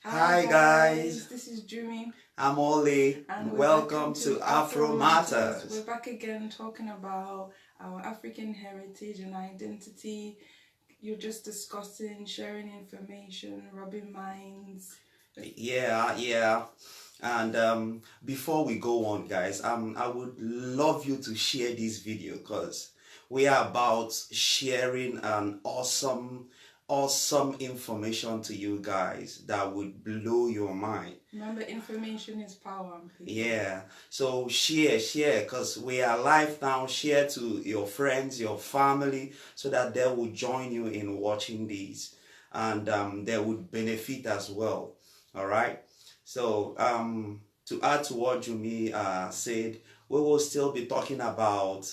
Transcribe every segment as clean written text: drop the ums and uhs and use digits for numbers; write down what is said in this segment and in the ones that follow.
Hi guys, this is Jumi I'm Olie. and Welcome to Afro Matters. We're back again talking about our African heritage and identity. You're just discussing, sharing information, rubbing minds. Yeah. And before we go on, guys, I would love you to share this video because we are about sharing an awesome information to you guys that would blow your mind. Remember, information is power. People. Yeah, so share because we are live now. Share to your friends, your family, so that they will join you in watching these, and they would benefit as well. All right. So to add to what Jumi said, we will still be talking about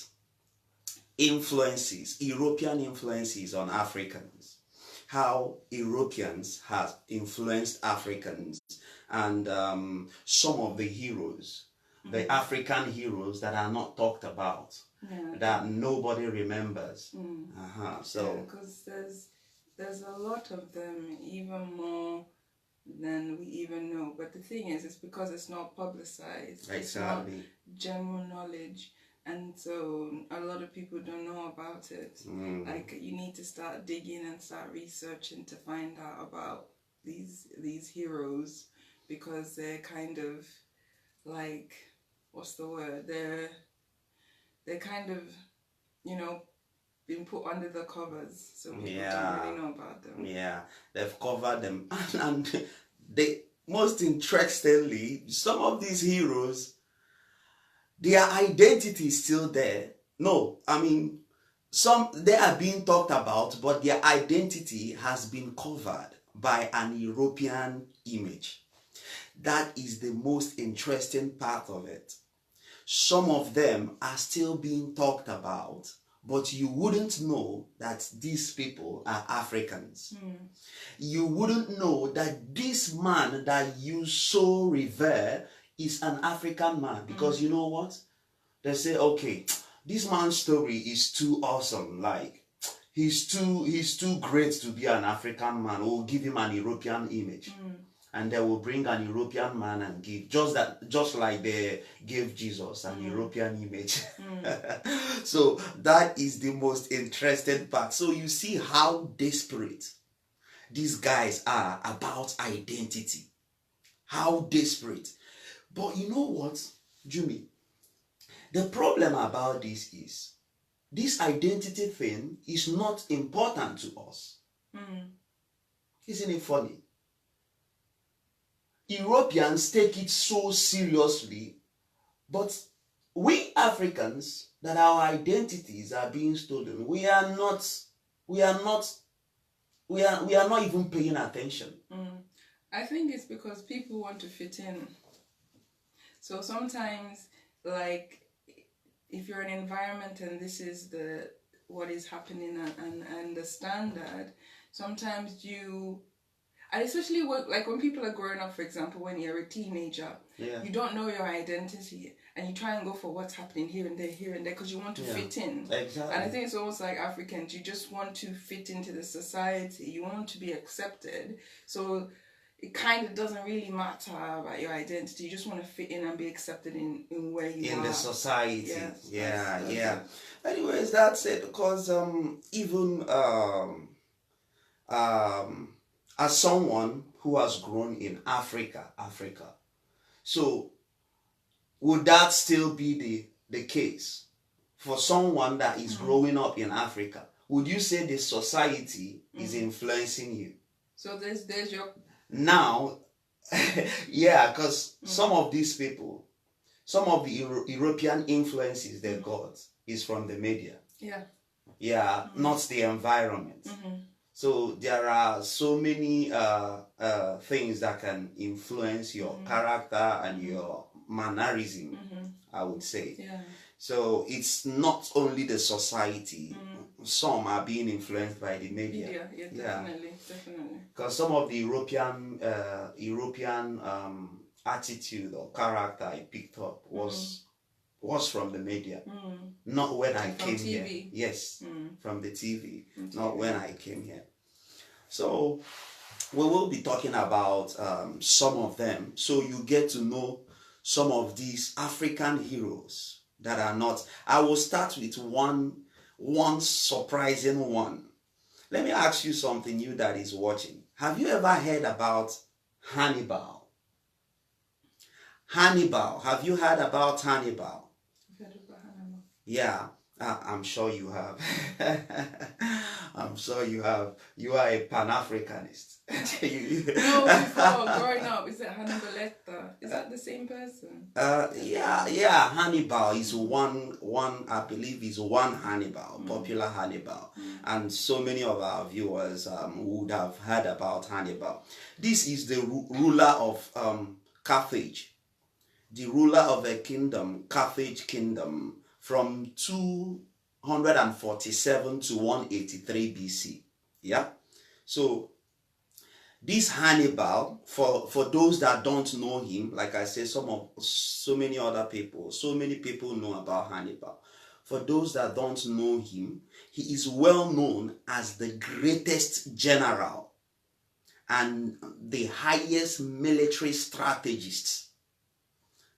European influences on Africans, how Europeans have influenced Africans, and some of the heroes, the African heroes that are not talked about, that nobody remembers. So because there's a lot of them, even more than we even know. But the thing is, it's because it's not publicized. Exactly. It's not general knowledge. And so a lot of people don't know about it. Like, you need to start digging and start researching to find out about these heroes, because they're kind of like, what's the word? They're kind of, being put under the covers, so people don't really know about them. Yeah, they've covered them, and they, most interestingly, some of these heroes, their identity is still there. No, I mean, some they are being talked about, but their identity has been covered by an European image. That is the most interesting part of it. Some of them are still being talked about, but you wouldn't know that these people are Africans. You wouldn't know that this man that you so revere is an African man, because you know what? They say, okay, this man's story is too awesome. Like, he's too great to be an African man. We'll give him an European image. And they will bring an European man and give, just like they gave Jesus an European image. So that is the most interesting part. So you see how desperate these guys are about identity. How desperate. But you know what, Jumi? The problem about this is, this identity thing is not important to us. Isn't it funny? Europeans take it so seriously, but we Africans, that our identities are being stolen, we are not even paying attention. I think it's because people want to fit in. So sometimes, like, if you're in an environment and this is what is happening and the standard, sometimes and especially when people are growing up, for example, when you're a teenager, you don't know your identity and you try and go for what's happening here and there, because you want to fit in. Exactly. And I think it's almost like Africans, you just want to fit into the society, you want to be accepted. So it kind of doesn't really matter about your identity. You just want to fit in and be accepted in where you are. In the society. Yes, Yeah. Anyways, that's it. Because even as someone who has grown in Africa, so would that still be the case for someone that is growing up in Africa? Would you say the society is influencing you? So there's your... Now, yeah, because some of these people, some of the European influences they got is from the media. Yeah, not the environment. So there are so many things that can influence your character and your mannerism, I would say. So it's not only the society. Some are being influenced by the media. Definitely. Because some of the European attitude or character I picked up was from the media, not when I came TV. Here. Yes, from the TV, not when I came here. So we will be talking about some of them, so you get to know some of these African heroes that are not. I will start with one surprising one. Let me ask you something, you that is watching. Have you ever heard about Hannibal? Hannibal. Have you heard about Hannibal? I've heard about Hannibal. Yeah, I'm sure you have. I'm sure you have. You are a Pan-Africanist. No, before growing up, is it Hannibal Lecter? Is that the same person? Yeah. Hannibal is one. I believe is one Hannibal, popular Hannibal, and so many of our viewers would have heard about Hannibal. This is the ruler of Carthage, the ruler of a kingdom, Carthage kingdom, from 247 to 183 BC. Yeah, so this Hannibal, for those that don't know him, like I said, so many people know about Hannibal. For those that don't know him, he is well known as the greatest general and the highest military strategist.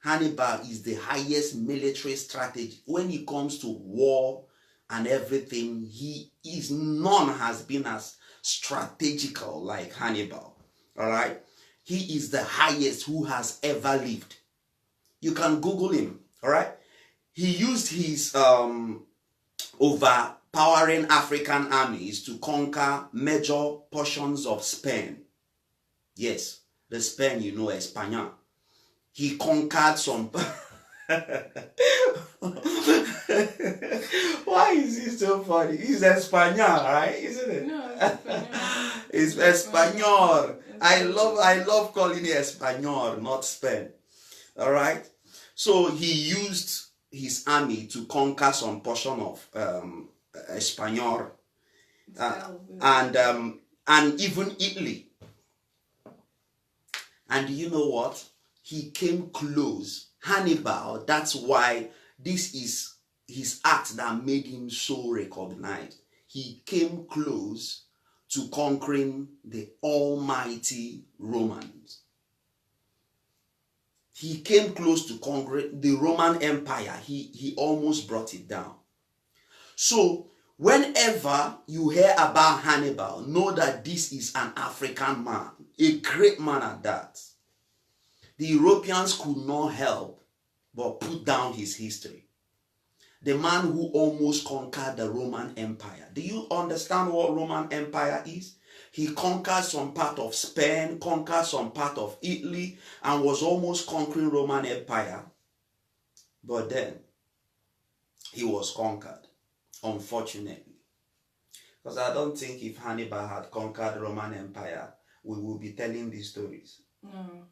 Hannibal is the highest military strategist. When it comes to war and everything, none has been as strategical like Hannibal. All right, he is the highest who has ever lived. You can Google him. All right, he used his overpowering African armies to conquer major portions of Spain. Yes, the Spain, España. He conquered some. Why is he so funny? He's Espanol, right? Isn't it? No, it's Espanol. It's Espanol. I love calling it Espanol, not Spain. All right. So he used his army to conquer some portion of Espanol, and even Italy. And you know what? He came close. Hannibal, that's why this is his act that made him so recognized. He came close to conquering the almighty Romans. He came close to conquering the Roman Empire. He almost brought it down. So whenever you hear about Hannibal, know that this is an African man, a great man at that. The Europeans could not help but put down his history. The man who almost conquered the Roman Empire. Do you understand what Roman Empire is? He conquered some part of Spain, conquered some part of Italy, and was almost conquering Roman Empire. But then, he was conquered, unfortunately. Because I don't think if Hannibal had conquered Roman Empire, we would be telling these stories. No.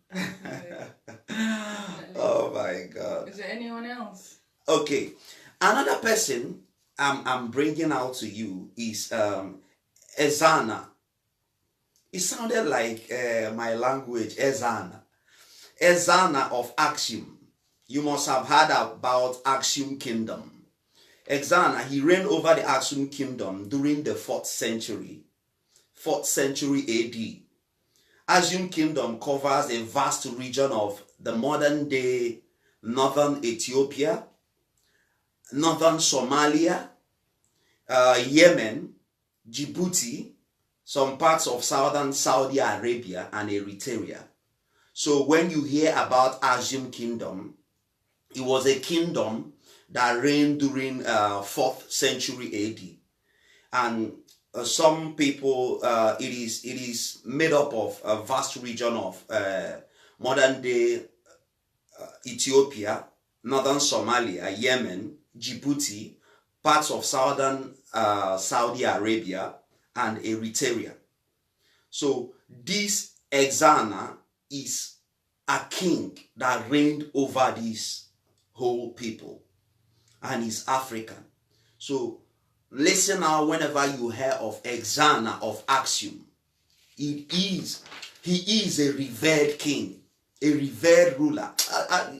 Oh my God. Is there anyone else? Okay. Another person I'm bringing out to you is Ezana. It sounded like my language, Ezana. Ezana of Axiom. You must have heard about Axiom Kingdom. Ezana, he reigned over the Axiom Kingdom during the 4th century AD. Axiom Kingdom covers a vast region of the modern-day northern Ethiopia, northern Somalia, Yemen, Djibouti, some parts of southern Saudi Arabia, and Eritrea. So when you hear about Axiom Kingdom, it was a kingdom that reigned during 4th century AD. And some people, it is made up of a vast region of modern day Ethiopia, northern Somalia, Yemen, Djibouti, parts of southern Saudi Arabia, and Eritrea. So this Ezana is a king that reigned over this whole people, and is African. So listen now, whenever you hear of Ezana of Axiom, he is a revered king, a revered ruler.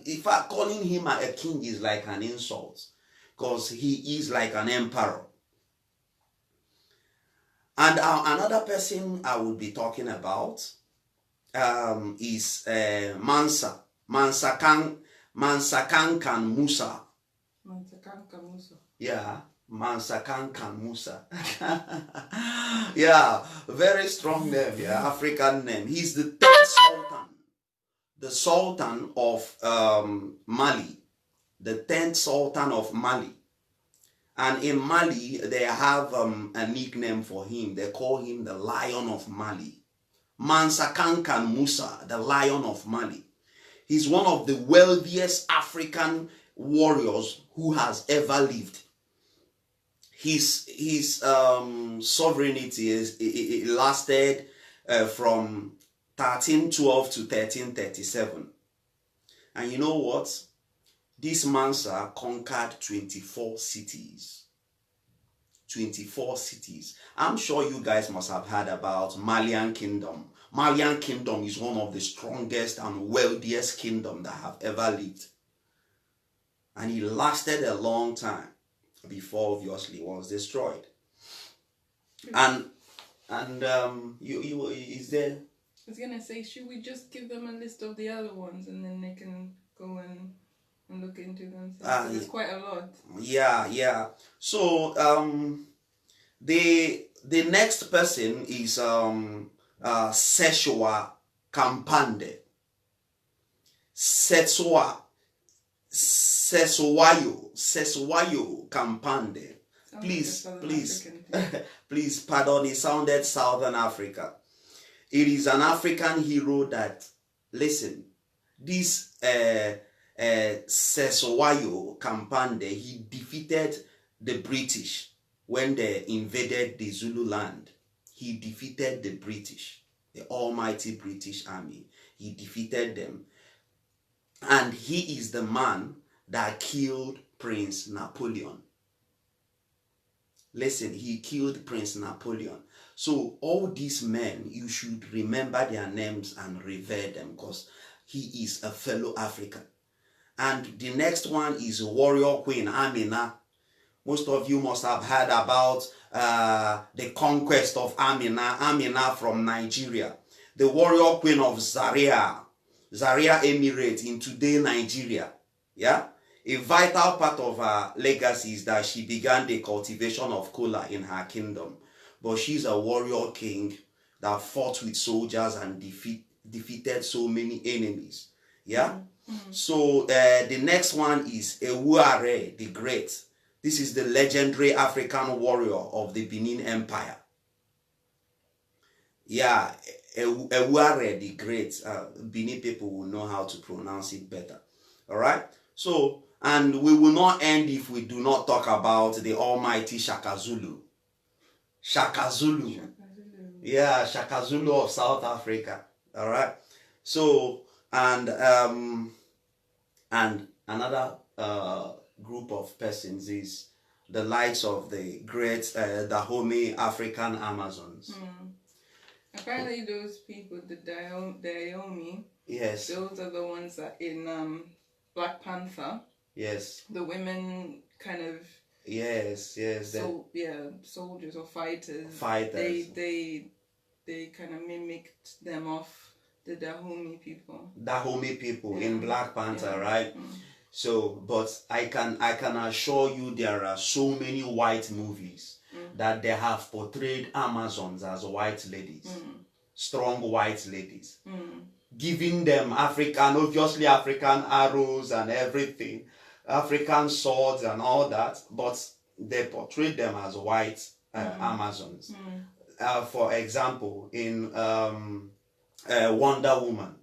In fact, calling him a king is like an insult, because he is like an emperor. And another person I would be talking about is Mansakan Musa. Yeah, Mansakan Musa. Yeah, very strong name, yeah, African name. He's the 10th Sultan. The Sultan of Mali. The 10th Sultan of Mali. And in Mali, they have a nickname for him. They call him the Lion of Mali. Mansa Kankan Musa, the Lion of Mali. He's one of the wealthiest African warriors who has ever lived. His sovereignty it lasted from 1312 to 1337. And you know what? This Mansa conquered 24 cities. 24 cities. I'm sure you guys must have heard about Malian Kingdom. Malian Kingdom is one of the strongest and wealthiest kingdom that have ever lived. And it lasted a long time before obviously it was destroyed. And you is there? I was gonna say, should we just give them a list of the other ones and then they can go and look into them? There's quite a lot. Yeah. So the next person is Seshwa Kampande. Seswayo Kampande. Please pardon, it sounded Southern Africa. It is an African hero that, listen, this Seswayo Kampande, he defeated the British when they invaded the Zulu land. He defeated the British, the almighty British army. He defeated them. And he is the man that killed Prince Napoleon. Listen, he killed Prince Napoleon. So all these men, you should remember their names and revere them because he is a fellow African. And the next one is Warrior Queen Amina. Most of you must have heard about the conquest of Amina from Nigeria. The Warrior Queen of Zaria Emirate in today Nigeria. Yeah? A vital part of her legacy is that she began the cultivation of kola in her kingdom. But she's a warrior king that fought with soldiers and defeated so many enemies. Yeah? Mm-hmm. So the next one is Ewuare the Great. This is the legendary African warrior of the Benin Empire. Yeah, Ewuare the Great. Benin people will know how to pronounce it better. All right? So, and we will not end if we do not talk about the almighty Shaka Zulu. Shaka Zulu. Yeah, Shaka Zulu of South Africa. All right? So, and another group of persons is the likes of the great Dahomey African Amazons. Apparently those people, the Dahomey, yes, those are the ones that in Black Panther, yes, the women kind of, yes, so yeah, soldiers or fighters, they kind of mimicked them off the Dahomey people in Black Panther, right? So, but I can assure you there are so many white movies that they have portrayed Amazons as white ladies, strong white ladies, giving them obviously African arrows and everything, African swords and all that, but they portrayed them as white Amazons. For example, in Wonder Woman,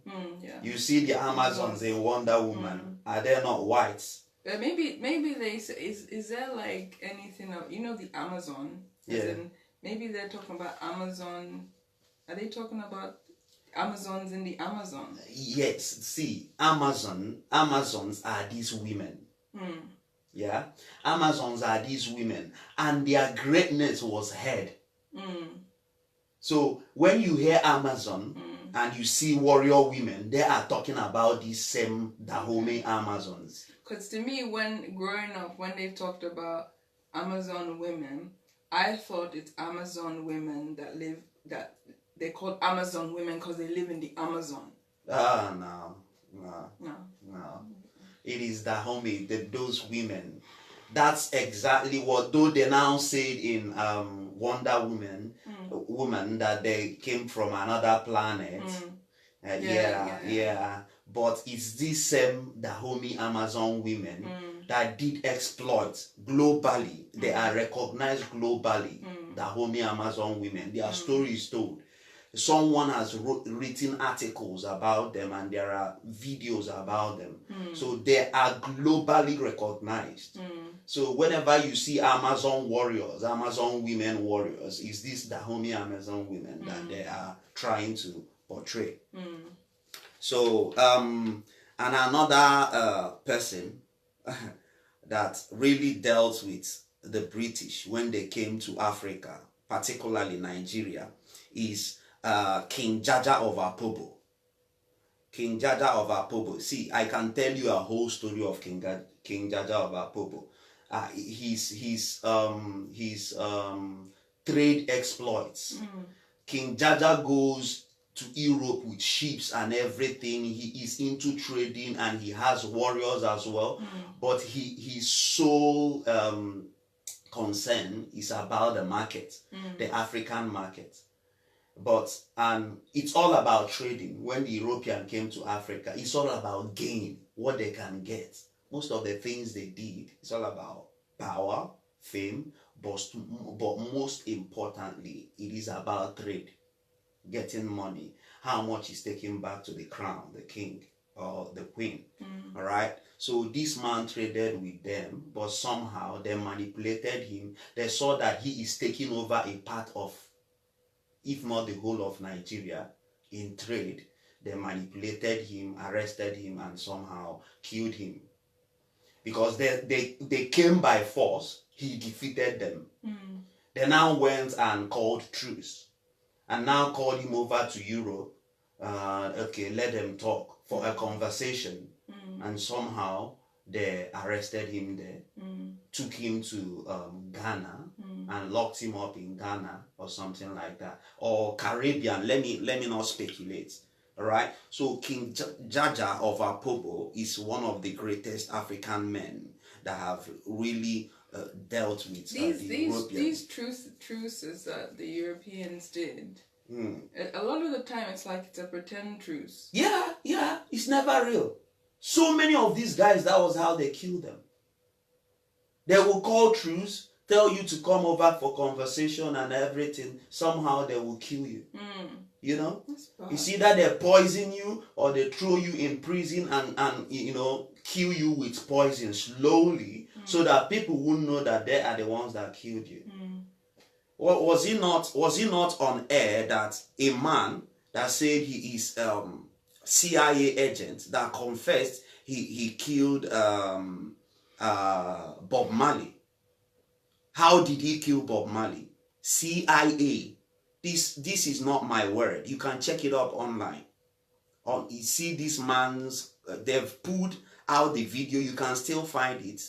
you see the Amazons in Wonder Woman. Are they not whites? But maybe they say, is there like anything of, you know, the Amazon? Yeah. Maybe they're talking about Amazon. Are they talking about Amazons in the Amazon? Yes. See, Amazons are these women. Yeah. Amazons are these women, and their greatness was heard. So when you hear Amazon and you see warrior women, they are talking about these same Dahomey Amazons. Because to me, when growing up, when they talked about Amazon women, I thought it's Amazon women that they're called Amazon women because they live in the Amazon. No. No. It is Dahomey, those women. That's exactly what, though they now said in Wonder Woman that they came from another planet. Yeah. But it's this same Dahomey Amazon women that did exploits globally. They are recognized globally. Dahomey Amazon women. Their story is told. Someone has written articles about them and there are videos about them. So they are globally recognized. So whenever you see Amazon warriors, Amazon women warriors, is this Dahomey Amazon women that they are trying to portray. So, and another person that really dealt with the British when they came to Africa, particularly Nigeria, is King Jaja of Apobo. King Jaja of Apobo. See, I can tell you a whole story of King Jaja of Apobo. His trade exploits. King Jaja goes to Europe with ships and everything. He is into trading and he has warriors as well. But his sole concern is about the market, the African market. And it's all about trading. When the European came to Africa, it's all about gain, what they can get. Most of the things they did, it's all about power, fame, but most importantly, it is about trade, getting money, how much is taken back to the crown, the king or the queen. All right. So this man traded with them, but somehow they manipulated him. They saw that he is taking over a part of, if not the whole of Nigeria, in trade. They manipulated him, arrested him, and somehow killed him. Because they came by force, he defeated them. They now went and called truce, and now called him over to Europe. Okay, let them talk for a conversation. And somehow they arrested him there, took him to Ghana and locked him up in Ghana or something like that, or Caribbean. Let me not speculate. All right. So King Jaja of Apobo is one of the greatest African men that have really dealt with the Europeans. These truces that the Europeans did. A lot of the time, it's like it's a pretend truce. Yeah, it's never real. So many of these guys, that was how they killed them. They will call truce, tell you to come over for conversation and everything. Somehow they will kill you. You know, it's either they poison you or they throw you in prison and kill you with poison slowly, so that people won't know that they are the ones that killed you. Was he not on air that a man that said he is CIA agent that confessed he killed Bob Marley? How did he kill Bob Marley? CIA. This is not my word. You can check it up online. You see this man's, they've pulled out the video. You can still find it,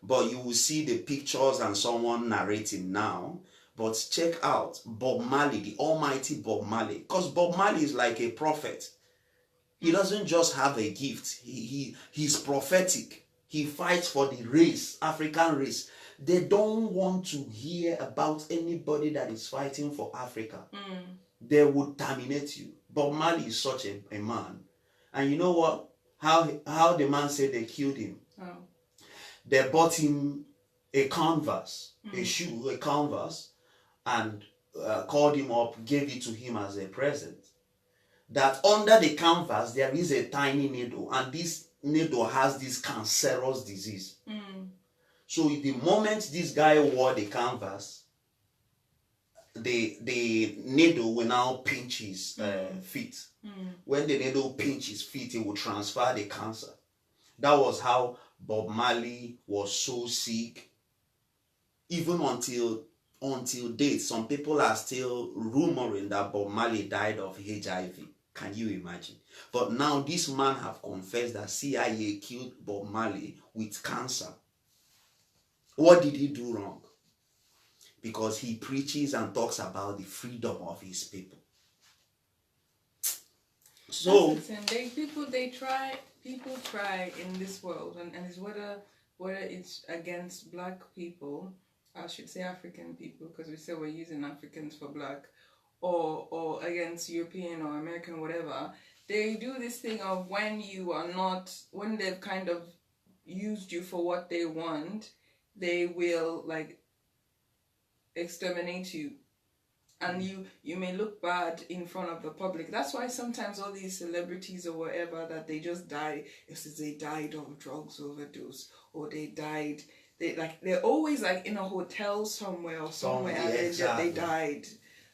but you will see the pictures and someone narrating now. But check out Bob Marley, the almighty Bob Marley. Because Bob Marley is like a prophet. He doesn't just have a gift. He's prophetic. He fights for the race, African race. They don't want to hear about anybody that is fighting for Africa. They would terminate you. Bob Marley is such a man. And you know what? How the man said they killed him. They bought him a canvas, a shoe, a canvas, and called him up, gave it to him as a present. That under the canvas there is a tiny needle, and this needle has this cancerous disease. So the moment this guy wore the canvas, the needle will now pinch his feet. When the needle pinches his feet, it will transfer the cancer. That was how Bob Marley was so sick. Even until date, some people are still rumoring that Bob Marley died of HIV. Can you imagine? But now this man have confessed that CIA killed Bob Marley with cancer. What did he do wrong? because he preaches and talks about the freedom of his people. So people try in this world, and it's whether it's against black people, I should say African people, because we say we're using Africans for black, or against European or American, whatever. They do this thing of when they've kind of used you for what they want, they will like exterminate you. And you may look bad in front of the public. That's why sometimes all these celebrities or whatever, that they just die, if they died of drugs overdose, or they're always like in a hotel somewhere or somewhere, and exactly. they died.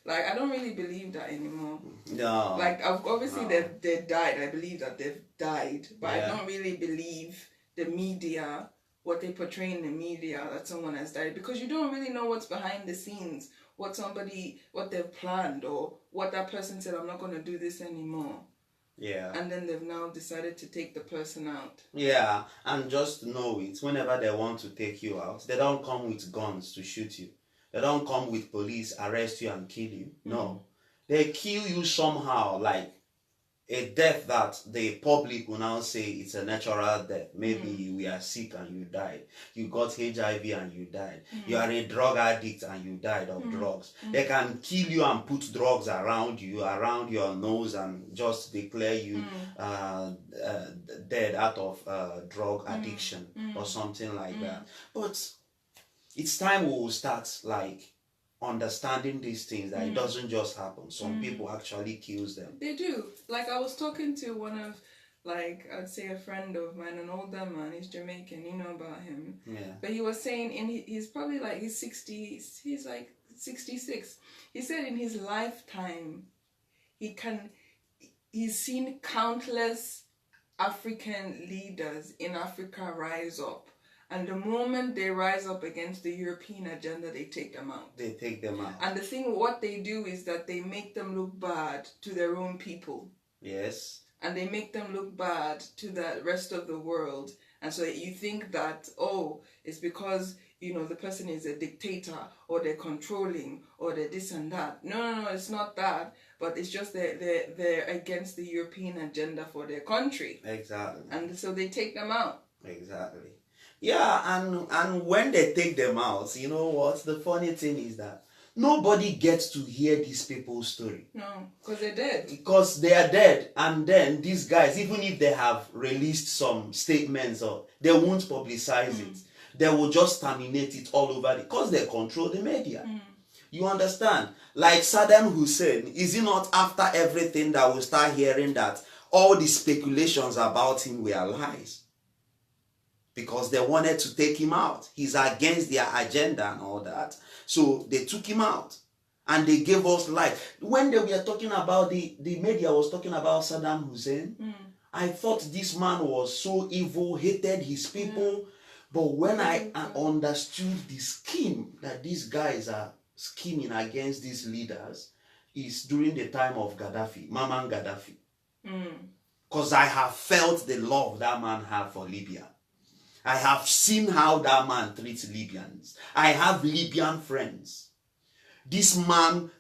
Like, I don't really believe that anymore. No. Like, obviously they've died. I believe that they've died, but I don't really believe the media, what they portray in the media, that someone has died, because you don't really know what's behind the scenes. What they've planned, or what that person said, I'm not going to do this anymore. Yeah. And then they've now decided to take the person out. Yeah, and just know it, whenever they want to take you out, they don't come with guns to shoot you. They don't come with police, arrest you and kill you. No. They kill you somehow, like a death that the public will now say it's a natural death. Maybe we are sick and you died. You got HIV and you died. You are a drug addict and you died of drugs. They can kill you and put drugs around your nose, and just declare you dead out of drug addiction or something like that. But it's time we will start like understanding these things, that it doesn't just happen. Some people actually kills them. They do. Like, I was talking to one of, like, I'd say a friend of mine, an older man. He's Jamaican, you know about him. Yeah. But he was saying he's probably like, he's like 66. He said in his lifetime, he's seen countless African leaders in Africa rise up. And the moment they rise up against the European agenda, they take them out. They take them out. And the thing, what they do is that they make them look bad to their own people. Yes. And they make them look bad to the rest of the world. And so you think that, oh, it's because, you know, the person is a dictator, or they're controlling, or they're this and that. No, it's not that. But it's just they're against the European agenda for their country. Exactly. And so they take them out. Exactly. Yeah, and when they take them out, you know what? The funny thing is that nobody gets to hear these people's story. No, because they're dead. Because they are dead. And then these guys, even if they have released some statements, or they won't publicize it. They will just terminate it all over because they control the media. You understand? Like Saddam Hussein, is it not after everything that we start hearing that all the speculations about him were lies? Because they wanted to take him out. He's against their agenda and all that. So they took him out. And they gave us life. When they were talking about, the media was talking about Saddam Hussein, I thought this man was so evil, hated his people. But when I understood the scheme that these guys are scheming against these leaders, is during the time of Gaddafi, Maman Gaddafi. Because I have felt the love that man had for Libya. I have seen how that man treats Libyans. I have Libyan friends. This man,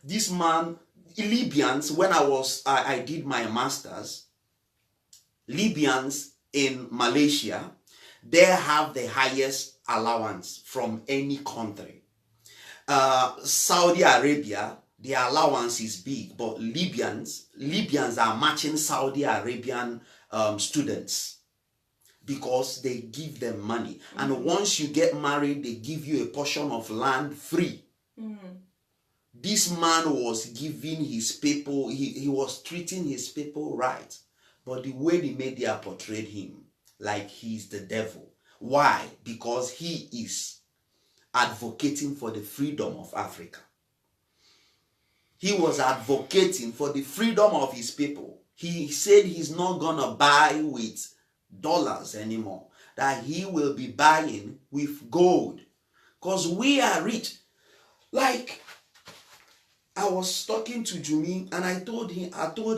Libyans, when I did my master's, Libyans in Malaysia, they have the highest allowance from any country. Saudi Arabia, their allowance is big, but Libyans are matching Saudi Arabian students. Because they give them money. And once you get married, they give you a portion of land free. This man was giving his people, he was treating his people right. But the way the media portrayed him, like he's the devil. Why? Because he is advocating for the freedom of Africa. He was advocating for the freedom of his people. He said he's not gonna buy with dollars anymore, that he will be buying with gold, because we are rich. Like, I was talking to Jumi, and I told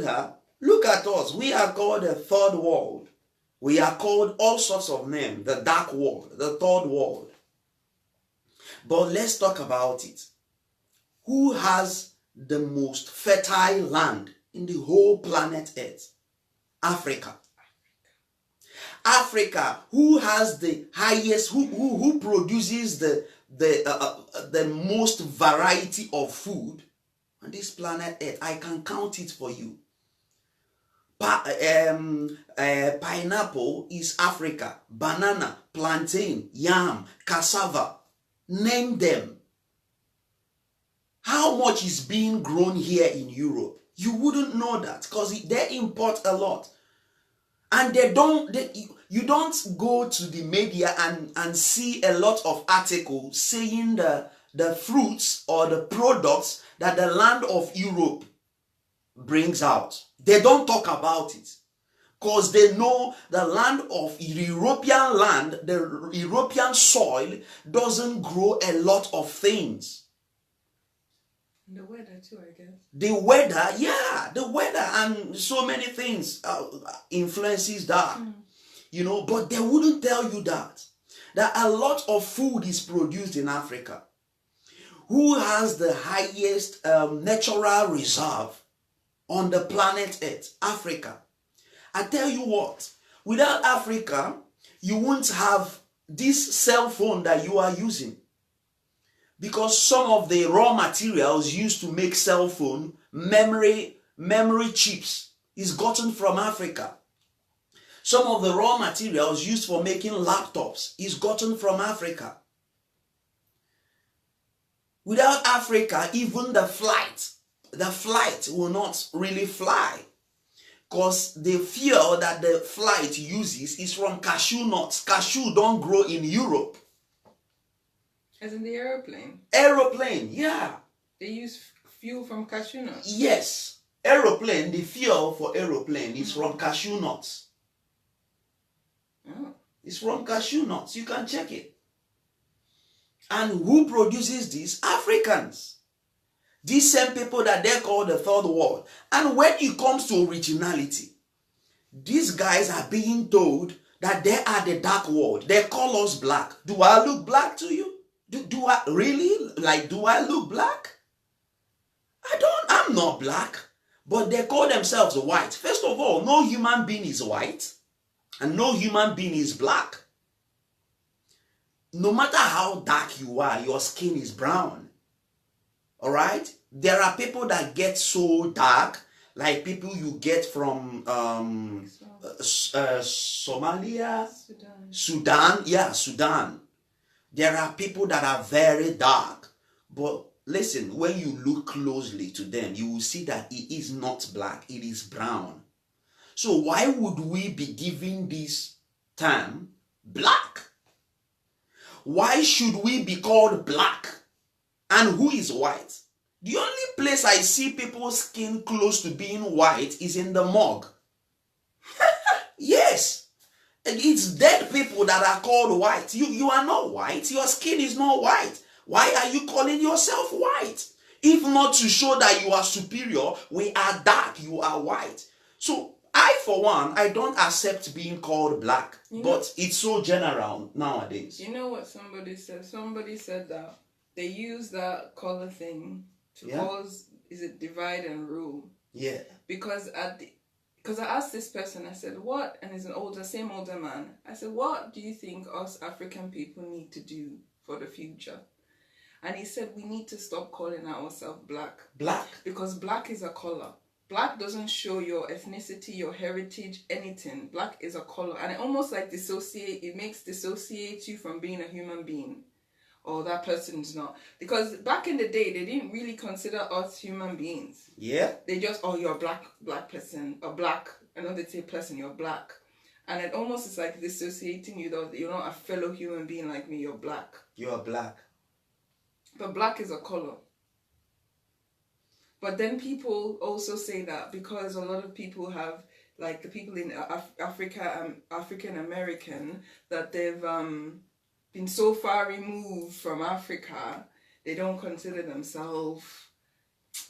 her, look at us, we are called the third world. We are called all sorts of names, the dark world, the third world. But let's talk about it. who has the most fertile land in the whole planet Earth? Africa. Africa, who has the highest, who produces the most variety of food on this planet Earth? I can count it for you. Pineapple is Africa. Banana, plantain, yam, cassava. Name them. How much is being grown here in Europe? You wouldn't know that because they import a lot. And you don't go to the media and see a lot of articles saying the fruits or the products that the land of Europe brings out. They don't talk about it because they know the land of European land, the European soil doesn't grow a lot of things. The weather too, I guess. The weather, yeah, the weather and so many things influences that. You know, but they wouldn't tell you that a lot of food is produced in Africa. Who has the highest natural reserve on the planet Earth? Africa. I tell you what, without Africa, you won't have this cell phone that you are using. Because some of the raw materials used to make cell phone, memory chips, is gotten from Africa. Some of the raw materials used for making laptops is gotten from Africa. Without Africa, even the flight will not really fly. Because the fuel that the flight uses is from cashew nuts. Cashew don't grow in Europe. As in the aeroplane? Aeroplane, yeah. They use fuel from cashew nuts? Yes. Aeroplane, the fuel for aeroplane is from cashew nuts. Oh. It's from cashew nuts. You can check it. And who produces this? Africans. These same people that they call the third world. And when it comes to originality, these guys are being told that they are the dark world. They call us black. Do I look black to you? Do I really? Do I look black? I'm not black. But they call themselves white. First of all, no human being is white. And no human being is black. No matter how dark you are, your skin is brown. Alright? There are people that get so dark, like people you get from Somalia, Sudan. Yeah, Sudan. There are people that are very dark. But listen, when you look closely to them, you will see that it is not black, it is brown. So why would we be giving this term black? Why should we be called black? And who is white? The only place I see people's skin close to being white is in the morgue. Yes. It's dead people that are called white. You are not white. Your skin is not white. Why are you calling yourself white? If not to show that you are superior, we are dark, you are white. So I, for one, I don't accept being called black. But it's so general nowadays. You know what somebody said? Somebody said that they use that color thing to cause, is it divide and rule? Yeah. Because I asked this person, I said, what? And he's same older man. I said, what do you think us African people need to do for the future? And he said, we need to stop calling ourselves black. Black? Because black is a color. Black doesn't show your ethnicity, your heritage, anything. Black is a color. And it almost like dissociates you from being a human being. Or that person is not. Because back in the day, they didn't really consider us human beings. Yeah. They just, you're a black person, or black. I know they say person, you're black. And it almost is like dissociating you, that you're not a fellow human being like me, you're black. You're black. But black is a color. But then people also say that because a lot of people have, like the people in Africa, African American, that they've been so far removed from Africa, they don't consider themselves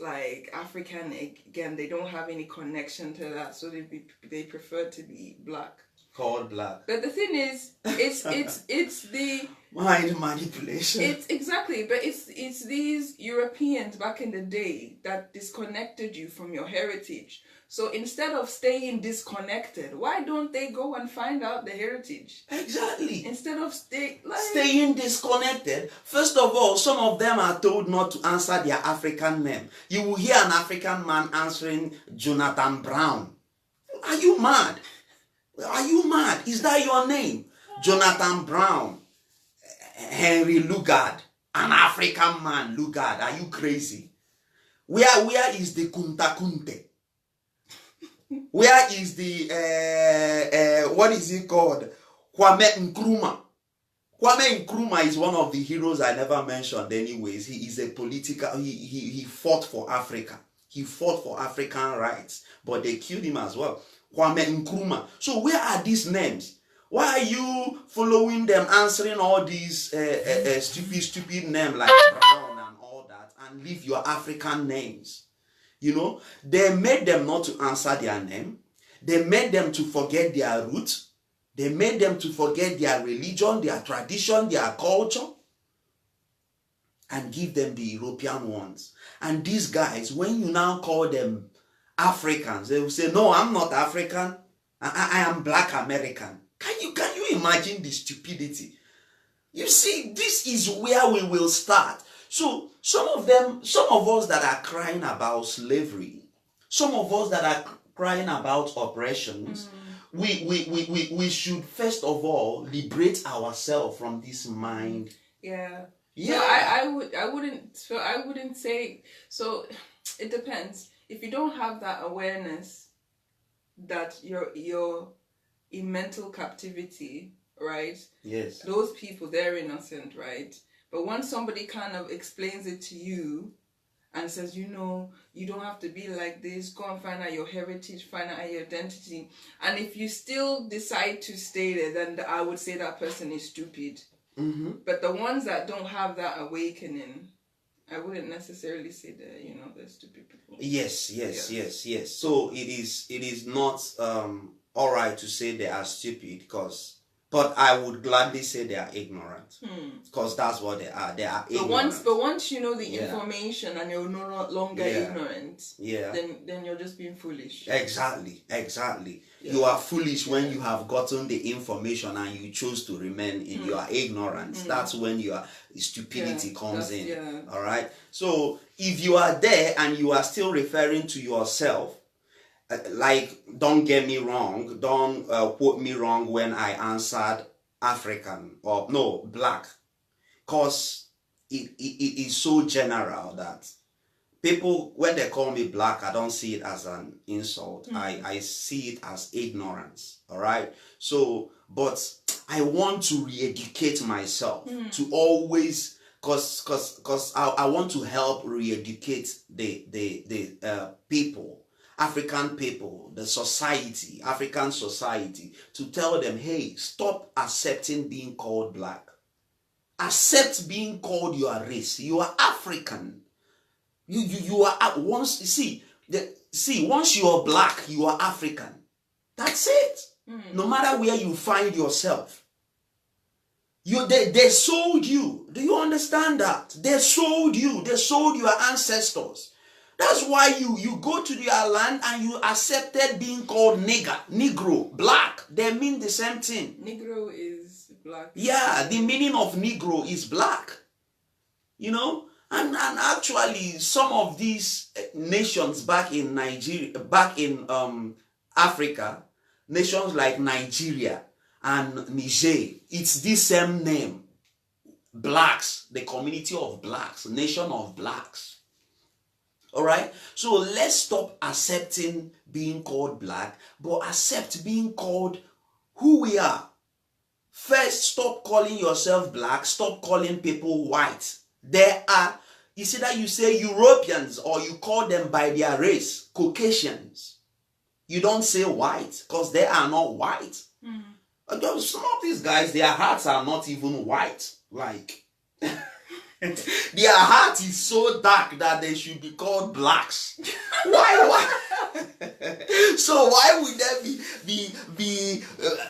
like African, again, they don't have any connection to that, so they prefer to be black. Called black. But the thing is, it's the mind manipulation. It's exactly, but it's these Europeans back in the day that disconnected you from your heritage. So instead of staying disconnected, why don't they go and find out the heritage? Exactly. Instead of staying disconnected. First of all, some of them are told not to answer their African name. You will hear an African man answering Jonathan Brown. Are you mad? Are you mad? Is that your name? Jonathan Brown. Henry Lugard. An African man, Lugard. Are you crazy? Where is the Kunta Kunte? Where is the, what is it called? Kwame Nkrumah. Kwame Nkrumah is one of the heroes I never mentioned anyways. He is a political, he fought for Africa. He fought for African rights, but they killed him as well. Kwame Nkrumah. So where are these names? Why are you following them, answering all these stupid names like Brown and all that, and leave your African names? You know, they made them not to answer their name. They made them to forget their roots. They made them to forget their religion, their tradition, their culture, and give them the European ones. And these guys, when you now call them Africans, they will say, no, I'm not African. I am Black American. Can you imagine the stupidity? You see, this is where we will start. So some of us that are crying about slavery, some of us that are crying about oppressions, we should first of all liberate ourselves from this mind. Yeah. Yeah. So I wouldn't say so. It depends. If you don't have that awareness that you're in mental captivity, right? Yes. Those people, they're innocent, right? But once somebody kind of explains it to you and says, you know, you don't have to be like this, go and find out your heritage, find out your identity. And if you still decide to stay there, then I would say that person is stupid. Mm-hmm. But the ones that don't have that awakening, I wouldn't necessarily say that, you know, they're stupid people. Yes. So it is not all right to say they are stupid, but I would gladly say they are ignorant, because that's what they are. They are ignorant. But once you know the information and you're no longer ignorant, yeah, then you're just being foolish. Exactly. Yeah. You are foolish when you have gotten the information and you choose to remain in your ignorance. That's when your stupidity comes in. Yeah. All right. So if you are there and you are still referring to yourself, like, don't get me wrong, don't quote me wrong when I answered African or no, black, because it is so general that people, when they call me black, I don't see it as an insult. I see it as ignorance. All right. So, but I want to re-educate myself to always, because I want to help re-educate the people. African people, the society, African society, to tell them, hey, stop accepting being called black. Accept being called your race. You are African. You are once once you are black, you are African. That's it. No matter where you find yourself. They sold you. Do you understand that? They sold you. They sold your ancestors. That's why you go to their land and you accepted being called nigger, negro, black. They mean the same thing. Negro is black. Yeah, the meaning of negro is black. You know? And actually some of these nations back in Africa, nations like Nigeria and Niger, it's the same name. Blacks, the community of blacks, nation of blacks. All right, so let's stop accepting being called black, but accept being called who we are. First, stop calling yourself black, stop calling people white. There are, you see that you say Europeans or you call them by their race, Caucasians. You don't say white because they are not white. Some of these guys, their hearts are not even white. Like, Their heart is so dark that they should be called blacks. Why? So why would there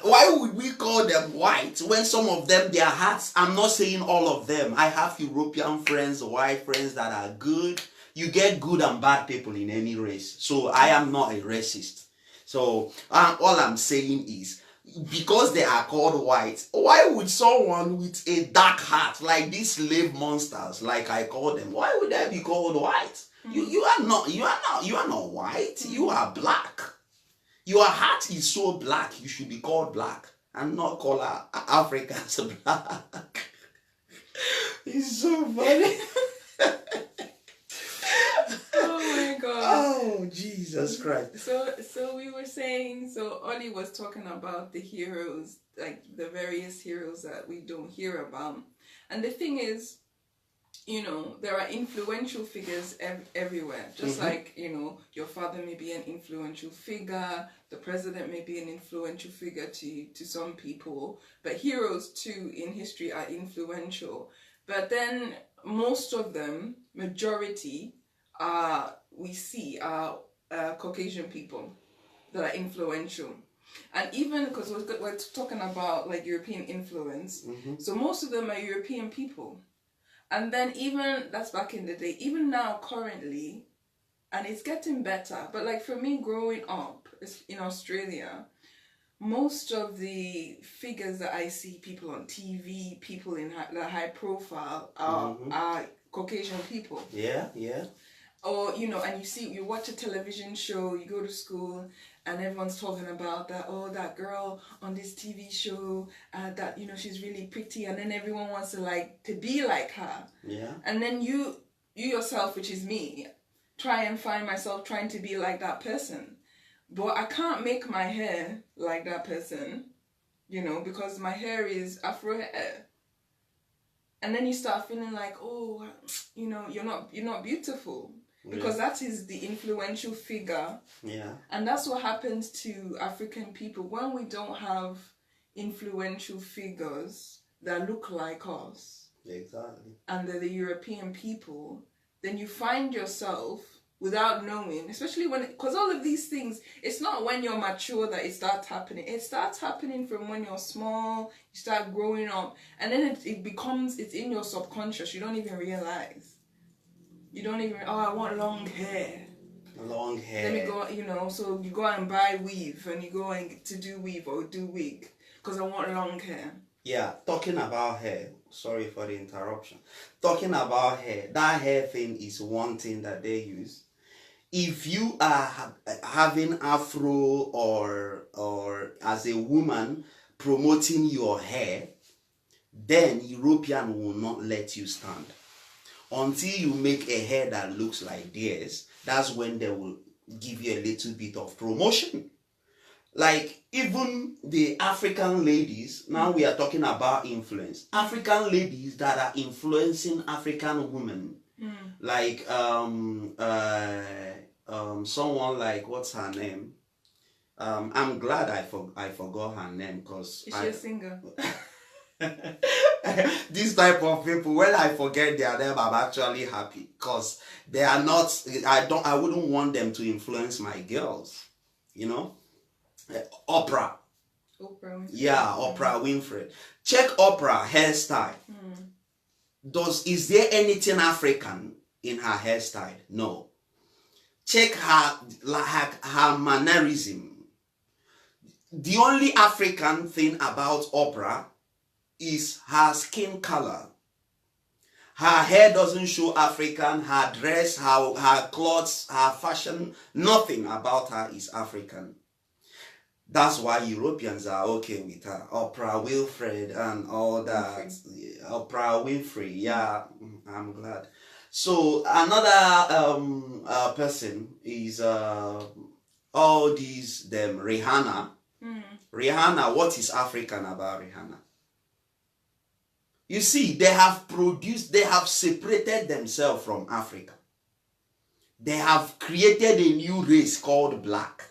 why would we call them white when some of them, their hearts, I'm not saying all of them. I have European friends, white friends that are good. You get good and bad people in any race. So I am not a racist. So all I'm saying is, because they are called white, why would someone with a dark heart, like these slave monsters, like I call them, why would they be called white? You are not white. You are black. Your heart is so black, you should be called black and not call Africans black. It's so funny. Oh my God. Oh, Jesus Christ. So we were saying, so Olie was talking about the heroes, like the various heroes that we don't hear about. And the thing is, you know, there are influential figures everywhere. Just like, you know, your father may be an influential figure, the president may be an influential figure to some people, but heroes too in history are influential. But then most of them, majority, we see are Caucasian people that are influential. And even because we're talking about like European influence, so most of them are European people. And then even, that's back in the day, even now currently, and it's getting better, but like for me growing up in Australia, most of the figures that I see, people on TV, people in high profile, are Caucasian people. Yeah. Or, you know, and you watch a television show, you go to school, and everyone's talking about that, oh, that girl on this TV show, that, you know, she's really pretty, and then everyone wants to be like her. Yeah. And then you yourself, which is me, try and find myself trying to be like that person. But I can't make my hair like that person, you know, because my hair is Afro hair. And then you start feeling like, oh, you know, you're not beautiful. Because that is the influential figure. Yeah. And that's what happens to African people. When we don't have influential figures that look like us. Exactly. And they're the European people, then you find yourself without knowing, especially because all of these things, it's not when you're mature that it starts happening. It starts happening from when you're small, you start growing up, and then it's in your subconscious. You don't even realize. You don't even, I want long hair. Long hair. Let me go, you know, so you go and buy weave and you go and to do weave or do wig because I want long hair. Yeah, talking about hair, sorry for the interruption. Talking about hair, that hair thing is one thing that they use. If you are having Afro or as a woman promoting your hair, then European will not let you stand. Until you make a hair that looks like theirs, that's when they will give you a little bit of promotion. Like even the African ladies, now we are talking about influence. African ladies that are influencing African women, like someone like, what's her name? I'm glad I forgot her name because is she a singer? This type of people, when I forget their name, I'm actually happy because they are not. I wouldn't want them to influence my girls. You know, Oprah. Yeah, Oprah Winfrey. Check Oprah hairstyle. Is there anything African in her hairstyle? No. Check her mannerism. The only African thing about Oprah is her skin color. Her hair doesn't show African, her dress, her clothes, her fashion, nothing about her is African. That's why Europeans are okay with her. Oprah Winfrey and all that. Oprah Winfrey, yeah, I'm glad. So another person is all these Rihanna. Rihanna, what is African about Rihanna? You see, they have separated themselves from Africa. They have created a new race called black.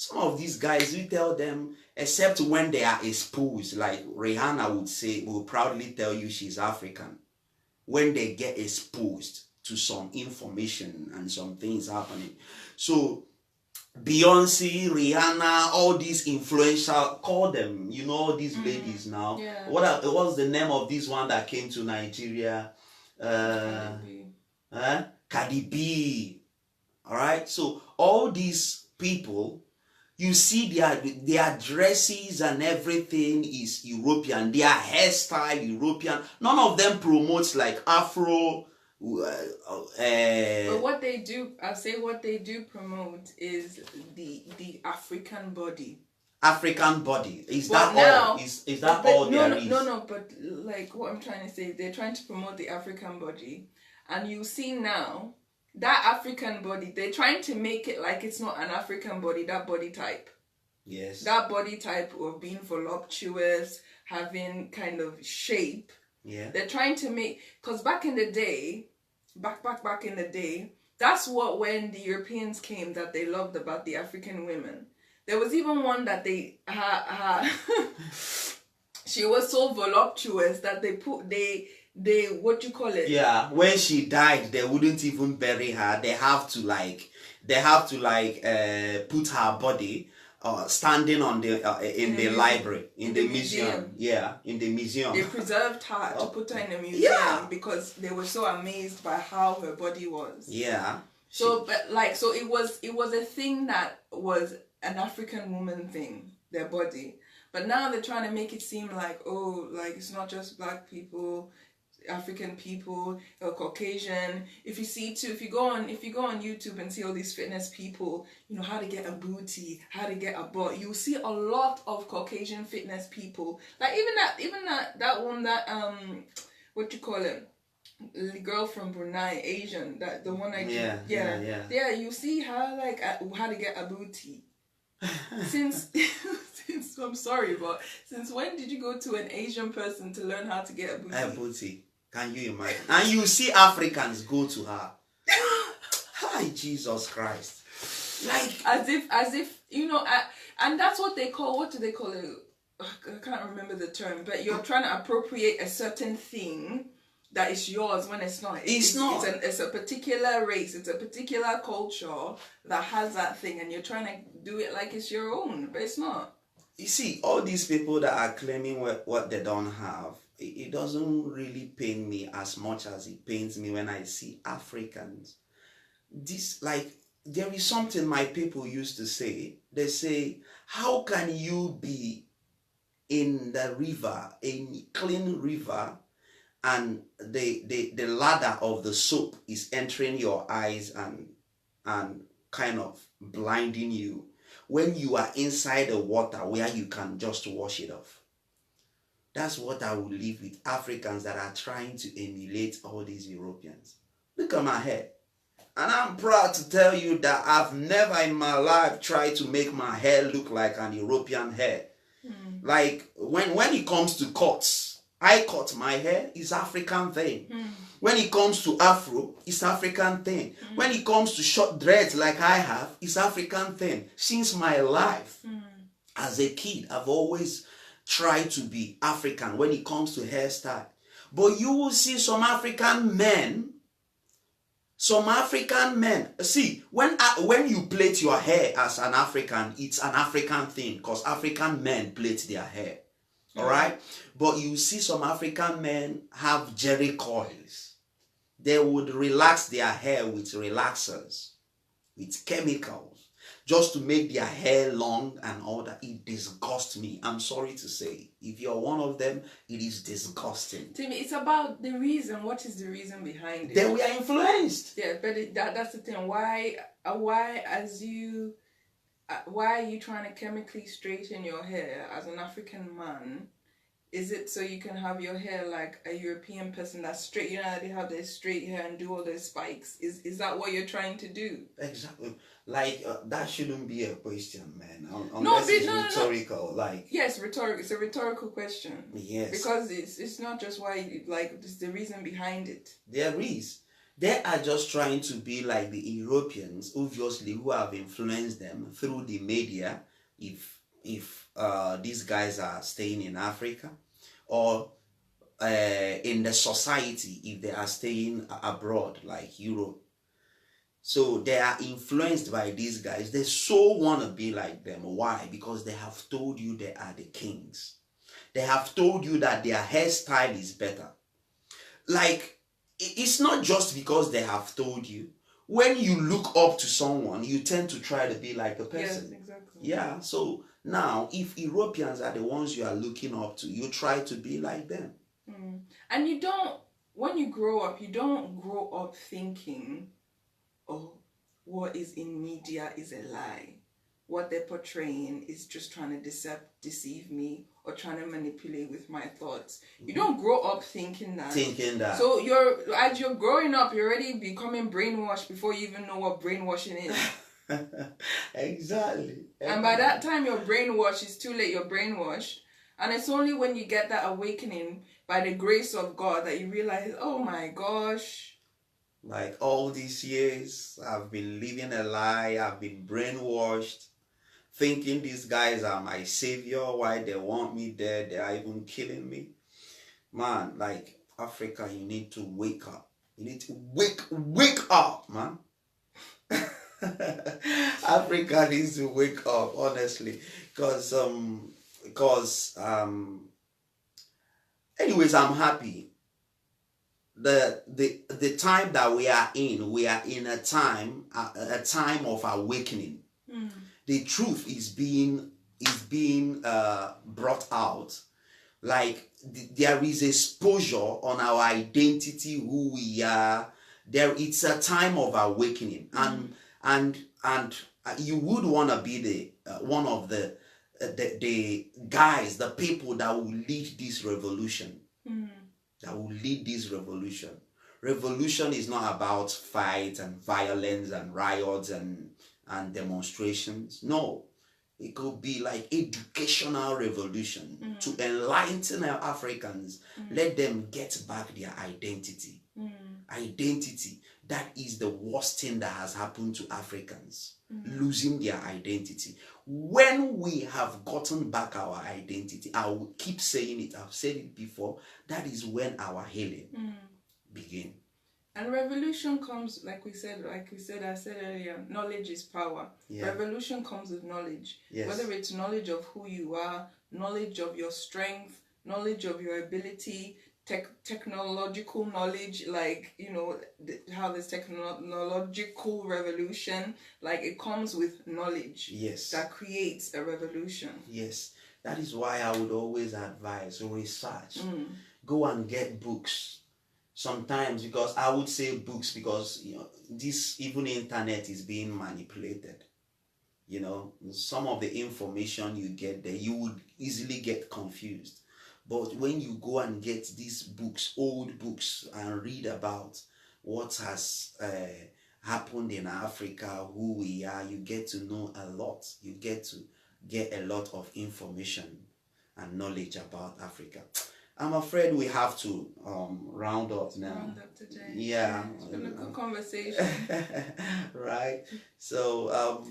Some of these guys, we tell them, except when they are exposed, like Rihanna will proudly tell you she's African. When they get exposed to some information and some things happening. So Beyonce, Rihanna, all these influential, call them, all these ladies now. Yeah. What's the name of this one that came to Nigeria? Cardi B. All right. So all these people, you see their dresses and everything is European. Their hairstyle European. None of them promotes like Afro. But what they do, I'll say what they do promote is the African body. African body. Is But that now, all? Is that all there is? No. But like what I'm trying to say, they're trying to promote the African body, and you see now that African body, they're trying to make it like it's not an African body. That body type. Yes. That body type of being voluptuous, having kind of shape. Yeah. They're trying to make, because back in the day, back in the day, that's what when the Europeans came that they loved about the African women. There was even one that she was so voluptuous that they what you call it? Yeah, when she died, they wouldn't even bury her. They have to put her body standing on the in the library, in the museum. Yeah, in the museum. They preserved her to put her in a museum because they were so amazed by how her body was. Yeah. So, so it was a thing that was an African woman thing, their body. But now they're trying to make it seem like, it's not just black people, African people, or Caucasian. If you go on YouTube and see all these fitness people, how to get a booty, how to get a butt, you'll see a lot of Caucasian fitness people. Like even that one that what you call it, the girl from Brunei, Asian, that the one you see her like how to get a booty. Since I'm sorry, but since when did you go to an Asian person to learn how to get a booty? A booty. Can you imagine? And you see Africans go to her. Hi, Jesus Christ. Like as if and that's what they call. What do they call it? I can't remember the term, but you're trying to appropriate a certain thing that is yours when it's not. It's not. It's a particular race. It's a particular culture that has that thing, and you're trying to do it like it's your own, but it's not. You see, all these people that are claiming what they don't have, it doesn't really pain me as much as it pains me when I see Africans. There is something my people used to say. They say, how can you be in the river, a clean river, and the ladder of the soap is entering your eyes and kind of blinding you when you are inside the water where you can just wash it off? That's what I will leave with Africans that are trying to emulate all these Europeans. Look at my hair. And I'm proud to tell you that I've never in my life tried to make my hair look like an European hair. Like when it comes to cuts, I cut my hair, it's African thing. When it comes to Afro, it's African thing. When it comes to short dreads like I have, it's African thing. Since my life, as a kid, I've always tried to be African when it comes to hairstyle. But you will see some African men, see, when you plait your hair as an African, it's an African thing because African men plait their hair. All right? But you see some African men have jerry coils. They would relax their hair with relaxers, with chemicals, just to make their hair long and all that. It disgusts me. I'm sorry to say. If you're one of them, it is disgusting. To me, it's about the reason. What is the reason behind it? Then we are influenced. Yeah, but that's the thing. Why are you trying to chemically straighten your hair as an African man? Is it so you can have your hair like a European person that's straight? You know, they have their straight hair and do all those spikes. Is that what you're trying to do? Exactly. Like, that shouldn't be a question, man. Unless it's rhetorical. Like, yes, rhetorical. It's a rhetorical question. Yes. Because it's not just why, it's the reason behind it. There is. They are just trying to be like the Europeans, obviously, who have influenced them through the media. If these guys are staying in Africa, or in the society, if they are staying abroad, like Europe. So they are influenced by these guys. They so want to be like them. Why? Because they have told you they are the kings. They have told you that their hairstyle is better. Like, it's not just because they have told you. When you look up to someone, you tend to try to be like a person. Yes, exactly. Yeah, so now, if Europeans are the ones you are looking up to, you try to be like them. And you don't, when you grow up, you don't grow up thinking, oh, what is in media is a lie. What they're portraying is just trying to deceive me or trying to manipulate with my thoughts. You don't grow up thinking that. So as you're growing up, you're already becoming brainwashed before you even know what brainwashing is. Exactly. And by that time you're brainwashed, it's too late, you're brainwashed. And it's only when you get that awakening by the grace of God that you realize, oh my gosh. Like all these years, I've been living a lie, I've been brainwashed, thinking these guys are my savior, why they want me there, they are even killing me. Man, like Africa, you need to wake up. You need to wake up, man. Africa needs to wake up, honestly. Because anyways, I'm happy. The time that we are in a time of awakening. The truth is being brought out. Like there is exposure on our identity, who we are. It's a time of awakening, and you would want to be the one of the guys, the people that will lead this revolution. That will lead this revolution. Revolution is not about fight and violence and riots and demonstrations. No, it could be like educational revolution to enlighten our Africans. Let them get back their identity. Identity. That is the worst thing that has happened to Africans. Losing their identity. When we have gotten back our identity, I will keep saying it, I've said it before, that is when our healing begins. And revolution comes, like I said earlier, knowledge is power. Yeah. Revolution comes with knowledge. Yes. Whether it's knowledge of who you are, knowledge of your strength, knowledge of your ability, technological knowledge, like, you know, how this technological revolution, like, it comes with knowledge. Yes. That creates a revolution. Yes. That is why I would always advise research. Go and get books. Sometimes, because I would say books, because, you know, this even internet is being manipulated. You know, some of the information you get there, you would easily get confused. But when you go and get these books, old books, and read about what has happened in Africa, who we are, you get to know a lot. You get to get a lot of information and knowledge about Africa. I'm afraid we have to round up now. Round up today. Yeah. It's been a good conversation. Right. So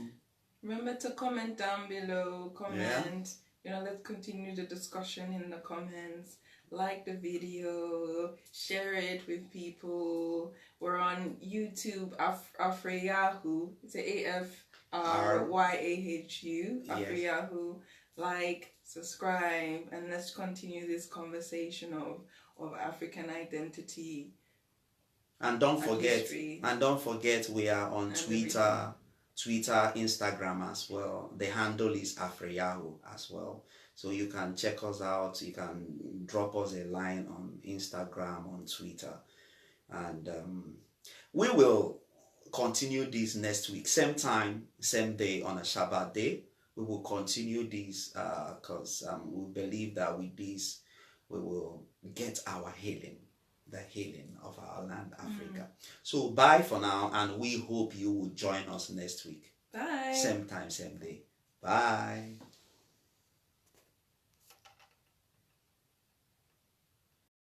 remember to comment down below. Comment. Yeah. You know, let's continue the discussion in the comments. Like the video, share it with people. We're on YouTube, Afryahu. It's AFRYAHU, Afryahu. Like, subscribe, and let's continue this conversation of African identity. And don't forget, we are on Twitter, Instagram as well. The handle is Afryahu as well. So you can check us out. You can drop us a line on Instagram, on Twitter. And we will continue this next week. Same time, same day, on a Shabbat day. We will continue this because we believe that with this, we will get our healing. The healing of our land, Africa. So bye for now, and we hope you will join us next week. Bye. Same time, same day. Bye.